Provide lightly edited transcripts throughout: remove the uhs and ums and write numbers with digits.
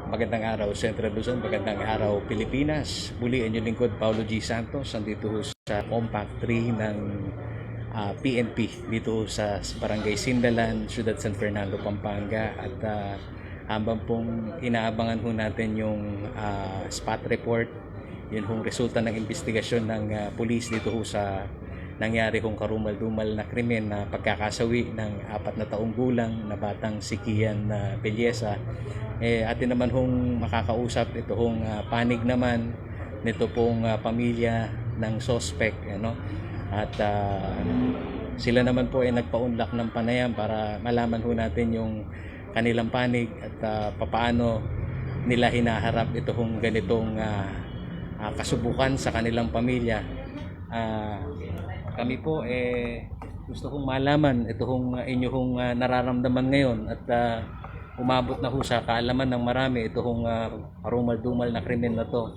Magandang araw Central Luzon, magandang araw Pilipinas. Muli ang inyong lingkod Paulo G. Santos, nandito sa Compact 3 ng PNP dito sa Barangay Sindalan, Ciudad San Fernando, Pampanga. At habang pong inaabangan ho natin yung spot report, yun hong resulta ng investigasyon ng pulis dito ho sa nangyari hong karumal-dumal na krimen na pagkakasawi ng 4 na taong gulang na batang si Kian Belleza. Atin naman hong makakausap ito hong panig naman nito pong pamilya ng suspect, at sila naman po ay nagpaunlak ng panayam para malaman ho natin yung kanilang panig at papaano nila hinaharap ito hong ganitong kasubukan sa kanilang pamilya. Kami po gusto kong malaman ito hong inyo hong nararamdaman ngayon at umabot na ho sa kaalaman ng marami ito hong karumal-dumal na krimen na to.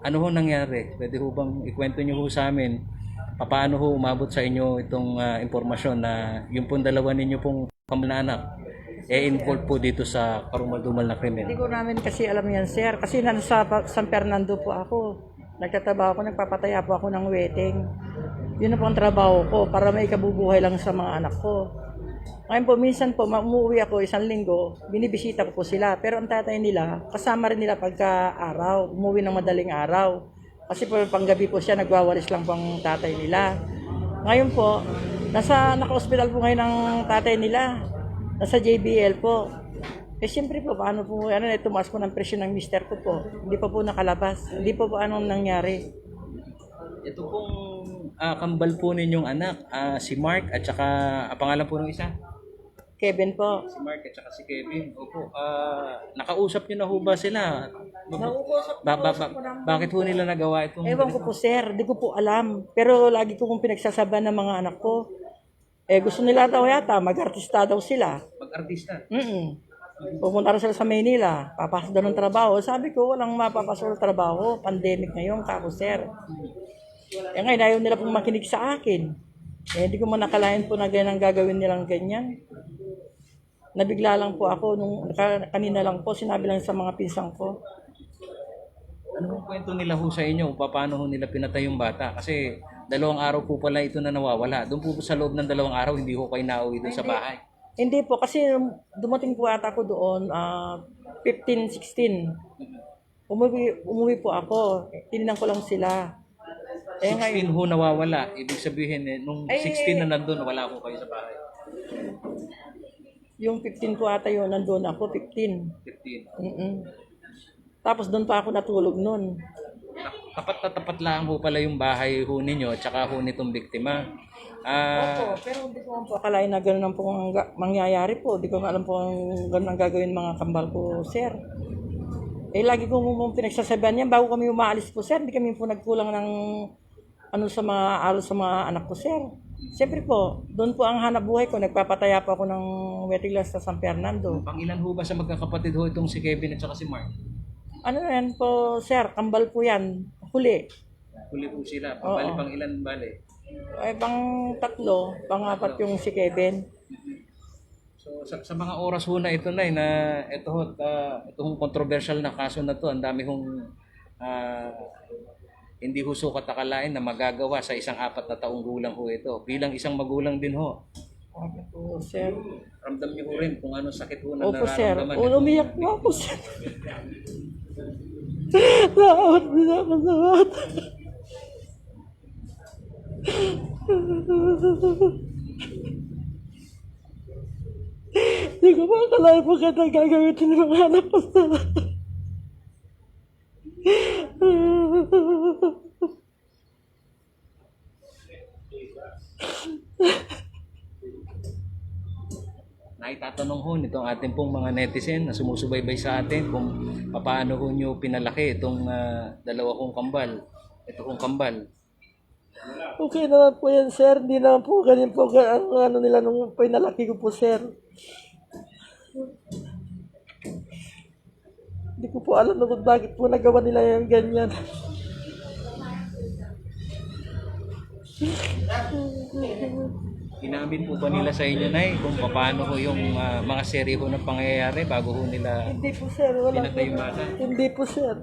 Ano ho nangyari? Pwede ho bang ikwento nyo ho sa amin paano ho umabot sa inyo itong impormasyon na yung pong dalawa ninyo pong kamag-anak involved po dito sa karumal-dumal na krimen? Hindi ko namin kasi alam yan, sir. Kasi nasa San Fernando po ako. Nagtatrabaho ako, nagpapataya po ako ng wedding. Yun na po ang trabaho ko para may kabubuhay lang sa mga anak ko. Ngayon po, minsan po, umuwi ako 1 linggo, binibisita ko po sila. Pero ang tatay nila, kasama rin nila pagka-araw, umuwi ng madaling araw. Kasi po panggabi po siya, nagwawalis lang po ang tatay nila. Ngayon po, naka-hospital po ngayon ang tatay nila. Nasa JBL po. Siyempre po, paano po, tumaas po ng presyon ng mister ko po. Hindi pa po nakalabas. Hindi po anong nangyari. Ito pong kambal po ninyong anak, si Mark at saka pangalan po ng isa? Kevin po. Si Mark at saka si Kevin. Opo. Nakausap niyo na ho ba sila? Bakit ho nila nagawa itong... Ewan ko po, sir. Hindi ko po alam. Pero lagi ko kong pinagsasabahan ng mga anak ko. Gusto nila daw yata, mag-artista daw sila. Mag-artista? Pupunta rin sila sa Maynila, papasok daw ng trabaho. Sabi ko, walang mapapasok ng trabaho. Pandemic ngayon, kako, sir. Ngayon, ayaw nila pong makinig sa akin. Hindi ko man nakalain po na ganyan ang gagawin nilang ganyan. Nabigla lang po ako, kanina lang po, sinabi lang sa mga pinsang ko. Ano kwento nila ho sa inyo? Paano ho nila pinatay yung bata? Kasi 2 araw po pala ito na nawawala. Doon po sa loob ng 2 araw, hindi ho kayo nauwi doon sa bahay. Hindi po, kasi dumating po ata ako doon, 15, 16. Umuwi po ako. Tininan ko lang sila. 16 ho nawawala. Ibig sabihin, nung 16 na nandun, wala ko kayo sa bahay. Yung 15 po ata yun, nandun ako, 15. 15. Tapos doon pa ako natulog noon. Tapat na tapat lang ho pala yung bahay ho ninyo at saka ho nitong biktima. Opo, pero hindi ko po akalain na gano'n ang pong mangyayari po. Hindi ko alam po gano'n ang gagawin mga kambal ko, sir. Lagi ko po pinagsasabihan yan bago kami umaalis po, sir. Hindi kami po nagkulang ng sa mga aral sa mga anak ko, sir. Siyempre po, doon po ang hanap buhay ko. Nagpapataya po ako ng wedding lang sa San Fernando. Pang ilan ho ba sa magkakapatid ho itong si Kevin at saka si Mark? Ano yan po, sir? Kambal po yan. Huli. Huli po sila. Pabali pang ilan bale? Pang 3, pang 4 yung si Kevin. So sa mga oras ho na ito na ito hong controversial na kaso na to, ang dami hong hindi ho sukat akalain na magagawa sa isang 4 na taong gulang ho ito. Bilang isang magulang din ho. Opo, sir. Ramdam niyo ho rin kung ano sakit ho na Opo, sir. nararamdaman. Umiyak nga po, sir. Nakawat din ako sa mata. Hindi ko makakalain po kaya gagawin ng mga anak ko sa... Naitatanong ho nitong ating pong mga netizen na sumusubaybay sa atin kung paano ho nyo pinalaki itong 2 kong kambal. Ito kong kambal. Okay naman po yan, sir. Hindi naman po ganyan po ano nila nung pinalaki ko po, sir. Hindi ko po alam kung bakit po nagawa nila yung ganyan. Inamin po ba nila sa inyo, Nay, kung paano ho yung mga serye ho ng pangyayari bago ho nila Hindi po sir, wala pinatay yung bata? Hindi po sir.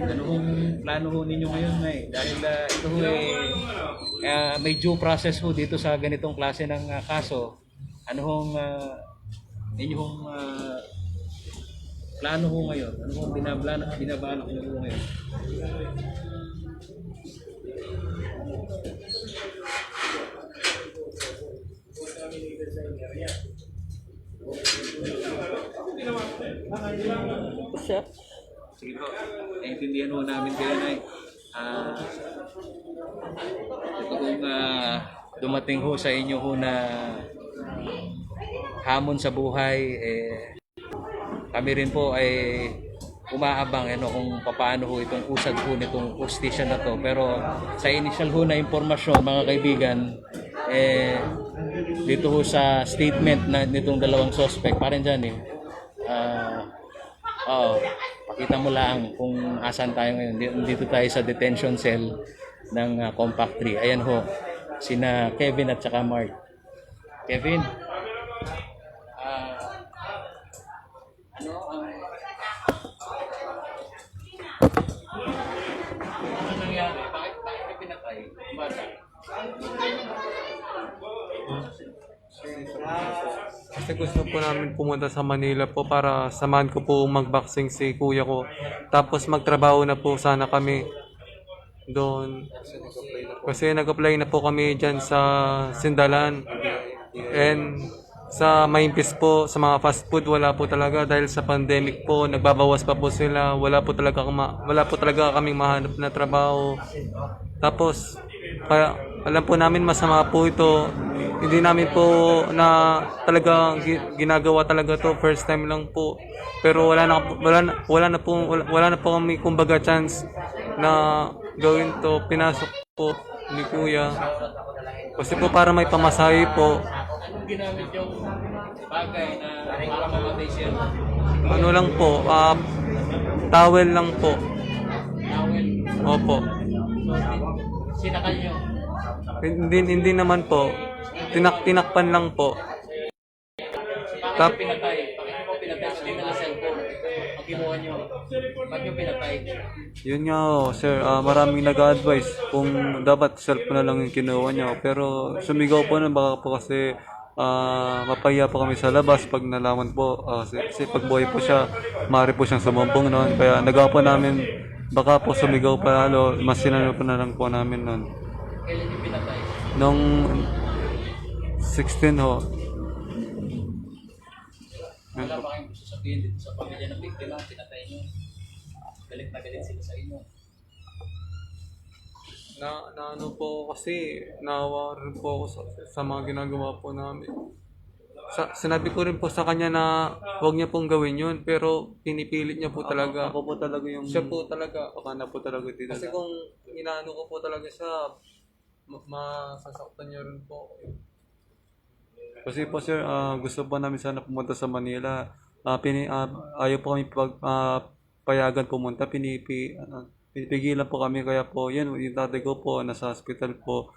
Ano hong plano ho ninyo ngayon, Nay? Dahil ito ho may due process ho dito sa ganitong klase ng kaso. Ano hong inyong plano ho ngayon? Ano hong binabalak niyo ho ngayon? Po sir. Sige po, naiintindihan ho namin kayo, Nay. Ito kung dumating ho sa inyo ho na hamon sa buhay, kami rin po ay umaabang kung paano ho itong usad ho nitong hustisya na to. Pero sa initial ho na impormasyon, mga kaibigan, dito ho sa statement na nitong dalawang suspect, parang dyan pakita mo lang kung asan tayo ngayon. Dito tayo sa detention cell ng Compact 3. Ayan ho, sina Kevin at saka Mark. Kevin, ano nangyari? Bakit ka pinatay? Bata? Kasi gusto po namin pumunta sa Manila po para samahan ko po mag-boxing si kuya ko. Tapos magtrabaho na po sana kami doon. Kasi nag-apply na po kami dyan sa Sindalan. And sa Maimpis po, sa mga fast food, wala po talaga. Dahil sa pandemic po, nagbabawas pa po sila. Wala po talaga kaming mahanap na trabaho. Tapos, kaya alam po namin masama po ito. Hindi namin po na talaga ginagawa talaga to, first time lang po. Pero wala na po kami kumbaga chance na gawin to. Pinasok po ni kuya. Kasi po para may pamasahe po. Anong ginamit yung bagay na para mamatay siya? Ano lang po, towel lang po. Towel? Opo. So, sinakal nyo? Hindi naman po. Tinakpan lang po. Bakit nyo pinatay? Bakit nyo pinatay? Kasi na cellphone. Pag kinuha nyo, bakit nyo pinatay? Yun nga sir, maraming nag-advise kung dapat cellphone na lang yung kinuha niya. Pero sumigaw po na baka po kasi mapahiya po kami sa labas pag nalaman po. Kasi pag buhay po siya, maaari po siyang sumumbong noon. Kaya nagawa po namin, baka po sumigaw pa lalo, mas sinano po na lang po namin noon. Kailan nyo pinatay? Nung 16 ho. Wala ba kayong gusto sabihin dito sa pamilya ng biktima? Pinatay nyo? Galit na galit sila sa inyo? Na ano po kasi naawa rin po ako sa mga ginagawa po namin. Sinabi ko rin po sa kanya na huwag niya pong gawin yun, pero pinipilit niya po talaga. Ako po talaga yung... Siya po talaga. Baka na po talaga dito. Kasi kung inaano ko po talaga siya, masasaktan niya rin po. Kasi po sir, gusto po namin sana pumunta sa Manila. Ayaw po kami payagan pumunta. Pinipigilan po kami. Kaya po, yan, yung tatay ko po, nasa hospital po.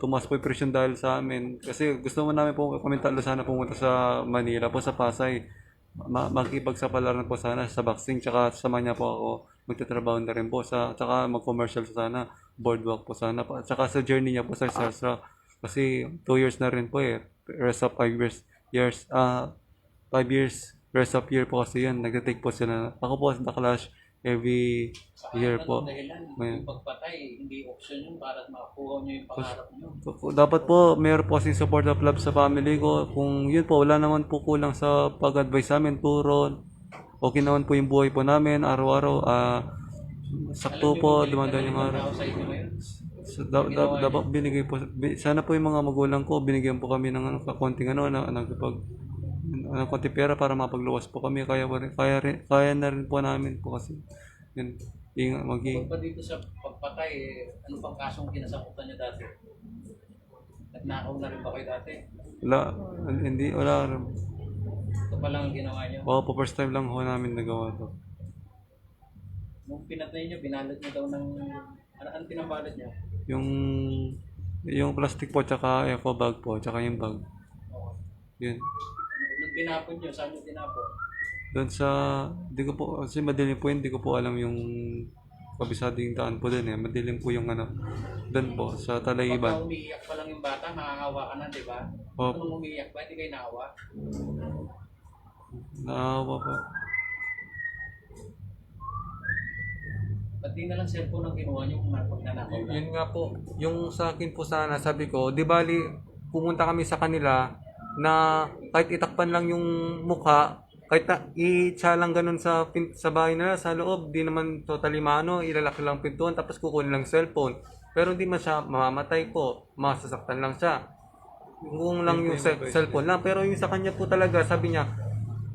Tumas po yung presyon dahil sa amin. Kasi gusto mo namin po kami tatlo sana pumunta sa Manila po, sa Pasay. Makipagsapalaran po sana sa boxing. Tsaka sama niya po ako. Magtatrabaho na rin po. Tsaka mag-commercial sana. Boardwalk po sana. Tsaka sa journey niya po sa Sasra. Kasi 2 years na rin po rest of 5 years 5 years rest of year po kasi yan, nagtitake po sila. Ako po sa The Clash every year po. Yung pagpatay, hindi option yun para makakuha nyo yung pangarap nyo. Dapat po mayroon po kasi support of love sa family ko. Kung yun po, wala naman po kulang sa pag-advise sa amin. Puro okay naman po yung buhay po namin araw-araw. Sakto po dumadaan yung araw. Dapat binigay po, sana po yung mga magulang ko binigyan po kami ng konting konting pera para mapagluwas po kami. Kaya na rin po namin po kasi yun, Pa dito sa pagpatay, ano pang kasong kinasakutan niyo dati? Nagnakaw na rin ba kayo dati? Wala rin. Ito pa lang ang ginawa niyo? Oo po, first time lang ho namin nagawa to. Nung pinatay nyo, binalot nyo daw ng... Ano pinabalot nyo? Yung plastic po, tsaka eco bag po, tsaka yung bag. Yun. Nung tinapon nyo, saan nyo tinapon? Doon sa, di ko po, kasi madilim po yun, di ko po alam yung kabisado yung daan po doon eh. Madilim po yung ano, doon po, sa Pagka Talaiban. umiiyak pa lang yung bata, makakawa ka na, di ba? Opo. Nung umiiyak pa, hindi kayo naawa? Naawa po. Ba't di na lang cellphone ang kinuha nyo kung nagnanakaw na? Yun nga po, yung sa akin po sana, sabi ko, di bali, pumunta kami sa kanila na kahit itakpan lang yung mukha, kahit na i-tsa lang ganun sa bahay nila, sa loob, di naman totally mano, ilalaki lang pintuan, tapos kukunin lang cellphone. Pero hindi man siya mamamatay po, masasaktan lang siya. Kung lang yung cellphone lang, pero yung sa kanya po talaga, sabi niya,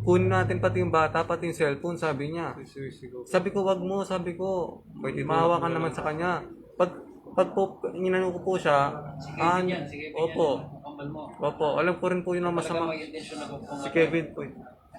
kunin natin pati yung bata, pati yung cellphone, sabi niya. Sabi ko, wag mo, sabi ko, maawa ka naman sa kanya. Pag po, inano ko po siya, Sige, yan. Sige, opo, kambal mo. opo, alam ko rin po yun ang Masama. masama. May intention na kung Si Kevin po.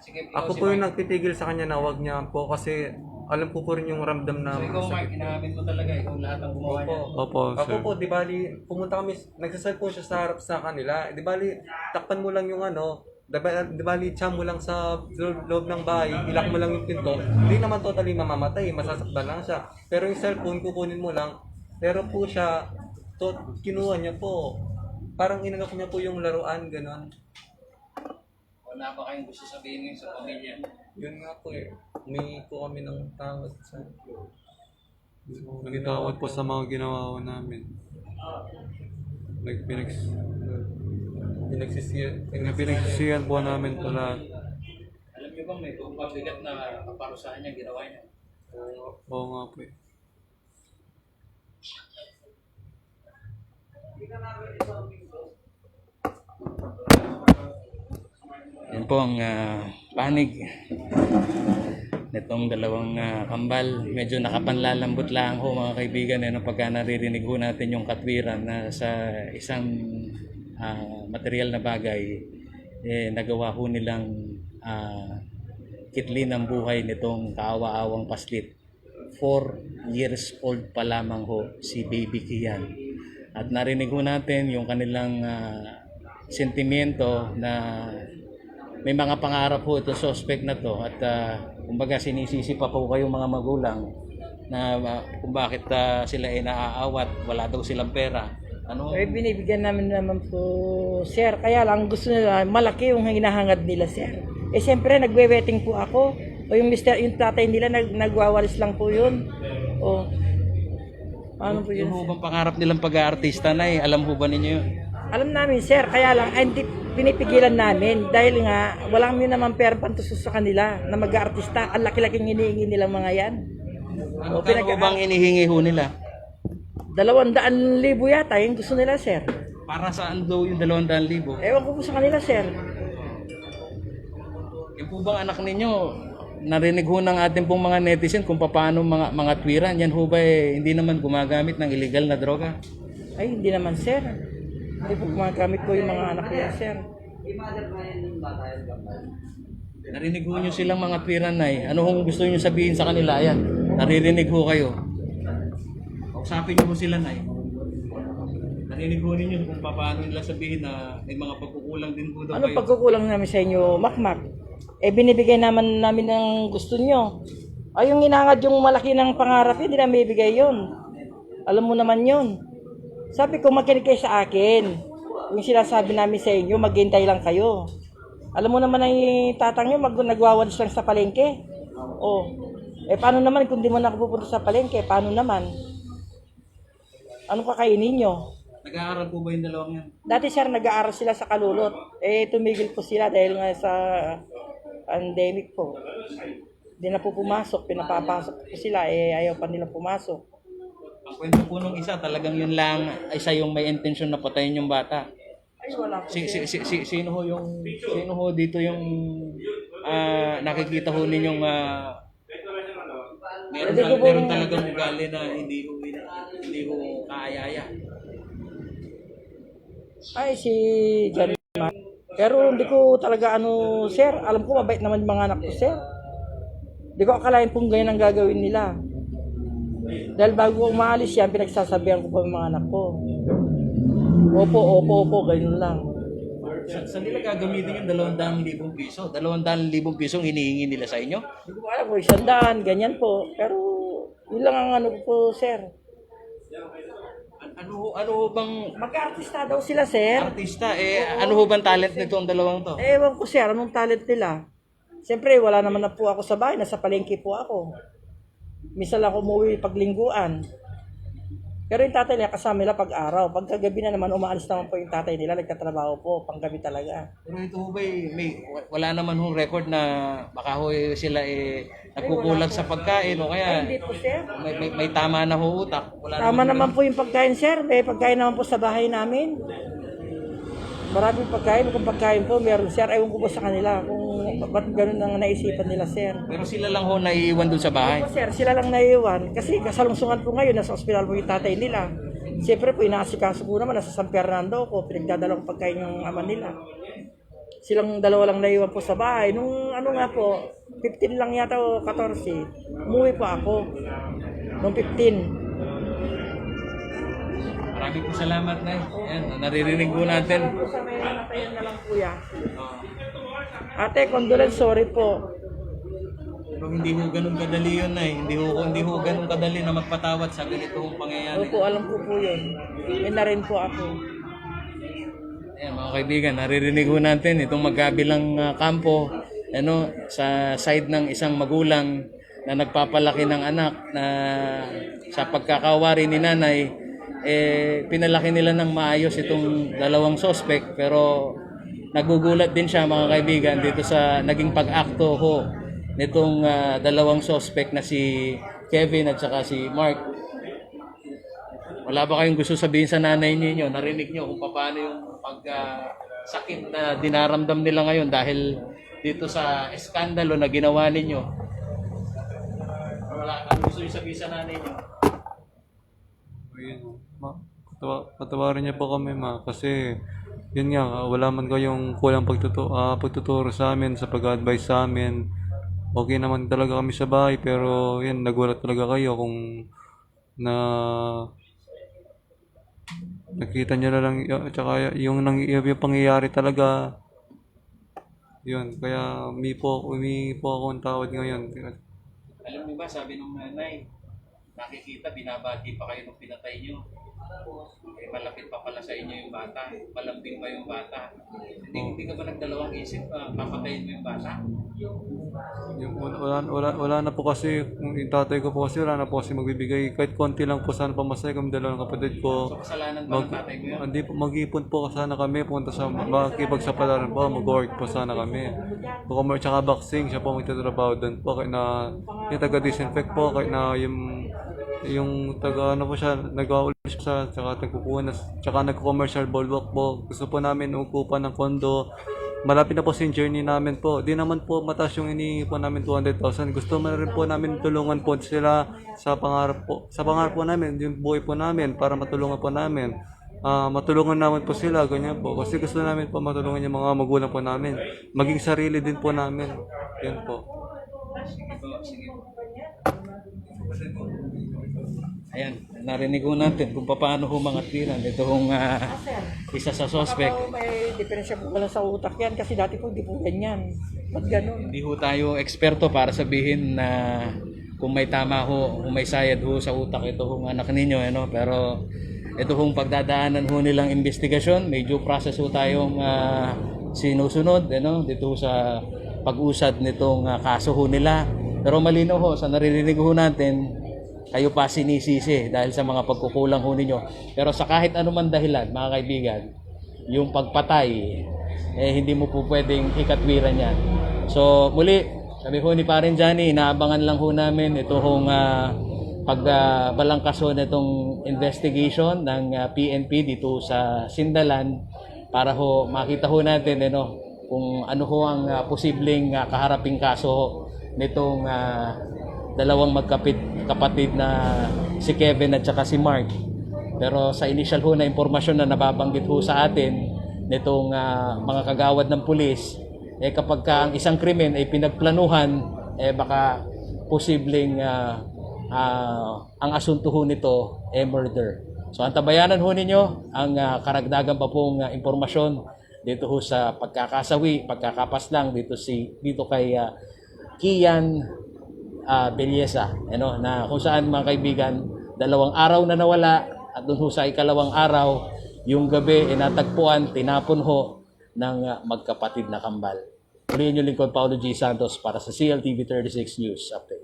Sige, ikaw Ako si po yung Mike. nagtitigil sa kanya na wag niya po kasi alam ko po rin yung ramdam na So ikaw, Mark, inamin mo talaga, ikaw lahat ang gumawa niya. Opo, ako po, di bali, pumunta kami, nagsasalpo siya sa harap sa kanila. Di bali, takpan mo lang yung ano, di bali, tiyam mo lang sa loob ng bahay, ilak mo lang yung pinto. Hindi naman totally mamamatay, masasaktan lang siya. Pero yung cellphone, kukunin mo lang. Pero po siya, kinuha niya po. Parang inanok niya po yung laruan, gano'n. Wala ba kayong gusto sabihin ngayon sa pamilya? Yun nga po eh. Humingi po kami ng tawad sa... Nagtawad po sa mga ginawa namin. Pinagsisiyan po namin po lahat. Alam niyo ba may pabigat na kaparusahan niya ginawa niya? Oo nga po eh. Yan po ang panig nitong dalawang kambal. Medyo nakapanlalambot lang ho mga kaibigan pagka naririnig ho natin yung katwiran na sa isang material na bagay nagawa ho nilang kitli ng buhay nitong kaawa-awang paslit. 4 years old pa lamang ho si Baby Kian. At narinig ho natin yung kanilang sentimiento na may mga pangarap po ito suspect na to at kumbaga sinisisi pa po kayong mga magulang na kung bakit sila ay naaawat, wala daw silang pera. Ano? Binibigyan namin naman po, sir. Kaya lang gusto nila, malaki yung hinahangad nila, sir. Siyempre, nagwe-wetting po ako. O yung tatay nila, nagwawalis lang po yun. O, ano po yun? Yung bang pangarap nilang pag-aartista na alam ho ba ninyo yun? Alam namin, sir. Kaya lang, hindi pinipigilan namin. Dahil nga, walang yun naman pera pantusos sa kanila na mag-aartista. Ang laki-laking hinihingi nilang mga yan. Ano ho bang inihingi ho nila? 200,000 yata yung gusto nila, sir. Para saan daw yung 200,000? Ewan ko po sa kanila, sir. Yung po bang anak ninyo, narinig ho ng ating pong mga netizen kung paano mga twiran, yan ho ba hindi naman gumagamit ng illegal na droga? Ay, hindi naman, sir. Hindi po gumagamit po yung mga anak ko yan, sir. Narinig ho nyo silang mga twiran ano hong gusto nyo sabihin sa kanila? Ayan, naririnig ho kayo. Kausapin nyo ho sila narinig ho ninyo kung paano nila sabihin na may mga pagkukulang din ho daw Ano kayo. pagkukulang namin sa inyo, Makmak? Binibigay namin ng gusto nyo. Ay, yung inangad yung malaki ng pangarap, hindi na may bigay yun. Alam mo naman yun. Sabi ko, makinig kayo sa akin. Yung sinasabi namin sa inyo, maghintay lang kayo. Alam mo naman ang tatang nyo, nagwawalis lang sa palengke. Paano naman kung di mo nakapupunta sa palengke? Paano naman? Anong kakainin nyo? Nag-aaral po ba yung dalawang yan? Dati, sir, nag-aaral sila sa Kalulot. Tumigil po sila dahil nga sa pandemic po. Hindi na po pumasok, pinapapasok po sila, ayaw pa nila pumasok. Ang kwento po nung isa, talagang yun lang, isa yung may intention na patayin yung bata. Ay, wala po. Sino ho dito yung nakikita ho ninyong meron talagang ugali na hindi ho kaayaya. Ay, si John. Pero hindi ko talaga sir. Alam ko mabait naman yung mga anak ko, sir. Hindi ko akalain pong ganyan ang gagawin nila. Dahil bago umaalis yan, pinagsasabihan ko pa yung mga anak ko. Opo, opo, opo, ganyan lang. Saan nila gagamitin yung 200,000 piso? 200,000 piso ang hinihingi nila sa inyo? Hindi ko alam kung 100, ganyan po. Pero yun lang ang ano po, sir. Ano ho bang Mag-artista daw sila, sir. artista? Ano ho bang talent nito ang dalawang to? Ewan ko, sir, anong talent nila? Siyempre, wala naman na po ako sa bahay. Nasa palengke po ako. Minsan lang ako umuwi paglingguan. Pero yung tatay nila kasama nila pag-araw. Pagkagabi na naman, umaalis naman po yung tatay nila. Nagtatrabaho po, panggabi talaga. Pero ito ho ba wala naman hong record na baka ho sila nagkukulang sa pagkain o kaya Hindi po, sir. may tama na ho utak. Wala Tama naman po yung pagkain, sir. May pagkain naman po sa bahay namin. Maraming pagkain. Kung pagkain po, meron, sir. Ewan ko po sa kanila kung ba't ganun ang naisipan nila, sir. Pero sila lang ho naiiwan doon sa bahay. Po, sir, sila lang naiiwan. Kasi kasalungsungan po ngayon, nasa ospital po yung tatay nila. Siyempre po, inaasikaso po naman, nasa San Fernando ko, pinagdadalawang pagkain yung ama nila. Silang dalawa lang naiiwan po sa bahay. Nung ano nga po, 15 lang yata o 14, umuwi po ako. Nung 15. Maraming po salamat na. Yan, naririnig po natin. Sa may natayan na lang kuya. Ate, condolence, sorry po. Pero hindi ho ganun kadali yun na Hindi ho ganun kadali na magpatawad sa ganitong pangyayari. Opo, alam ko po yun. May na rin po ako. Ayan, mga kaibigan, naririnig ho natin itong magkabilang kampo sa side ng isang magulang na nagpapalaki ng anak na sa pagkakawari ni nanay pinalaki nila ng maayos itong dalawang suspect, pero nagugulat din siya, mga kaibigan, dito sa naging pag-akto ho nitong dalawang suspect na si Kevin at saka si Mark. Wala ba kayong gusto sabihin sa nanay niyo? Narinig niyo kung paano yung sakit na dinaramdam nila ngayon dahil dito sa eskandalo na ginawa ninyo? Wala kang gusto sabihin sa nanay niyo? Ayun, patawarin niya po kami, ma, kasi yun nga, wala man kayong kulang pagtuturo sa amin, sa pag-advise sa amin. Okay naman talaga kami sa bahay, pero yun, nagulat talaga kayo kung na nakita niyo na lang, tsaka yung pangyayari talaga. Yun, kaya humingi po ako ng tawad ngayon. Alam niyo ba, sabi ng nanay, nakikita, binabati pa kayo nung pinatay niyo. Malapit pa pala sa inyo yung bata. Malambing pa yung bata. Hindi ka ba nagdalawang isip papatayin mo yung bata? Wala na po kasi, yung tatay ko po kasi wala na po kasi magbibigay. Kahit konti lang po sana pamasaya kami dalawang kapatid ko. So kasalanan ba ng tatay mo yun? Hindi po, mag-ipon po sana kami, punta sa makipagsapalaran po, mag-work po sana kami. Tsaka boxing, siya po magtatrabaho doon po, kaya na yung taga-disinfect po, kaya na yung taga ano po siya, nag-aulis siya, tsaka nag-commercial ballwalk po. Gusto po namin ukupan ng kondo. Malapit na po yung journey namin po. Di naman po mataas yung inihingi po namin 200,000. Gusto mo rin po namin tulungan po sila sa pangarap po. Sa pangarap po namin, yung buhay po namin, para matulungan po namin. Matulungan namin po sila, ganyan po. Kasi gusto namin po matulungan yung mga magulang po namin. Maging sarili din po namin. Yan po. Ayan, narinig ko natin kung paano humangatwiran itong isa sa suspect. Baka may diferensya po pala sa utak yan kasi dati po hindi po ganyan. Ba't ganun? Hindi ho tayo eksperto para sabihin na kung may tama ho, kung may sayad ho sa utak ito hong anak ninyo, pero ito hong pagdadaanan ho nilang investigasyon, may due process ho tayong sinusunod, dito ho sa pag-usad nitong kaso ho nila. Pero malinaw ho, sa naririnig ho natin, kayo pa sinisisi dahil sa mga pagkukulang ho ninyo. Pero sa kahit anuman dahilan, mga kaibigan, yung pagpatay, hindi mo po pwedeng ikatwiran yan. So muli, sabi ho ni Parin Johnny, inaabangan lang ho namin ito hong pagbalangkas ho nitong investigation ng PNP dito sa Sindalan para ho makita ho natin kung ano ho ang posibleng kaharaping kaso ho nitong dalawang magkapatid na si Kevin at saka si Mark. Pero sa initial ho na impormasyon na nababanggit ho sa atin nitong mga kagawad ng pulis, kapag ang isang krimen ay pinagplanuhan, baka posibleng ang asunto ho nito murder. So antabayanan ho ninyo ang karagdagan pa pong impormasyon dito ho sa pagkakapaslang dito kay Kian Belleza, na kung saan mga kaibigan, 2 araw na nawala at doon ho sa ikalawang araw, yung gabi natagpuan, tinapon ho ng magkapatid na kambal. Muli yung lingkod, Paulo G. Santos para sa CLTV 36 News Update.